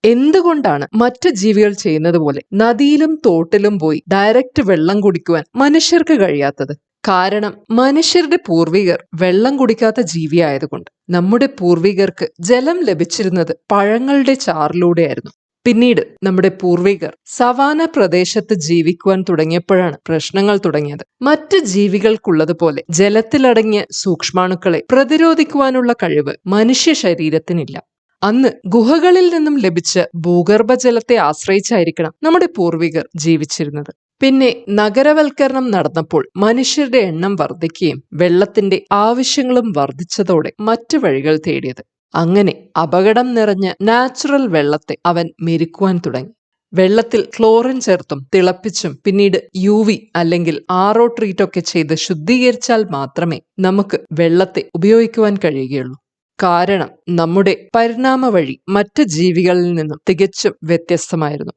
എന്തുകൊണ്ടാണ് മറ്റു ജീവികൾ ചെയ്യുന്നത് പോലെ നദിയിലും തോട്ടിലും പോയി ഡയറക്റ്റ് വെള്ളം കുടിക്കുവാൻ മനുഷ്യർക്ക് കഴിയാത്തത്? കാരണം മനുഷ്യരുടെ പൂർവികർ വെള്ളം കുടിക്കാത്ത ജീവിയായതുകൊണ്ട്. നമ്മുടെ പൂർവികർക്ക് ജലം ലഭിച്ചിരുന്നത് പഴങ്ങളുടെ ചാറിലൂടെയായിരുന്നു. പിന്നീട് നമ്മുടെ പൂർവികർ സവാന പ്രദേശത്ത് ജീവിക്കുവാൻ തുടങ്ങിയപ്പോഴാണ് പ്രശ്നങ്ങൾ തുടങ്ങിയത്. മറ്റ് ജീവികൾക്കുള്ളതുപോലെ ജലത്തിലടങ്ങിയ സൂക്ഷ്മാണുക്കളെ പ്രതിരോധിക്കുവാനുള്ള കഴിവ് മനുഷ്യ ശരീരത്തിനില്ല. അന്ന് ഗുഹകളിൽ നിന്നും ലഭിച്ച ഭൂഗർഭജലത്തെ ആശ്രയിച്ചായിരിക്കണം നമ്മുടെ പൂർവികർ ജീവിച്ചിരുന്നത്. പിന്നെ നഗരവൽക്കരണം നടന്നപ്പോൾ മനുഷ്യരുടെ എണ്ണം വർദ്ധിക്കുകയും വെള്ളത്തിന്റെ ആവശ്യങ്ങളും വർദ്ധിച്ചതോടെ മറ്റു വഴികൾ തേടിയത്. അങ്ങനെ അപകടം നിറഞ്ഞ നാച്ചുറൽ വെള്ളത്തെ അവൻ മെരുക്കുവാൻ തുടങ്ങി. വെള്ളത്തിൽ ക്ലോറിൻ ചേർത്തും തിളപ്പിച്ചും പിന്നീട് UV അല്ലെങ്കിൽ RO ട്രീറ്റൊക്കെ ചെയ്ത് ശുദ്ധീകരിച്ചാൽ മാത്രമേ നമുക്ക് വെള്ളത്തെ ഉപയോഗിക്കുവാൻ കഴിയുകയുള്ളൂ. കാരണം നമ്മുടെ പരിണാമ വഴി മറ്റ് ജീവികളിൽ നിന്നും തികച്ചും വ്യത്യസ്തമായിരുന്നു.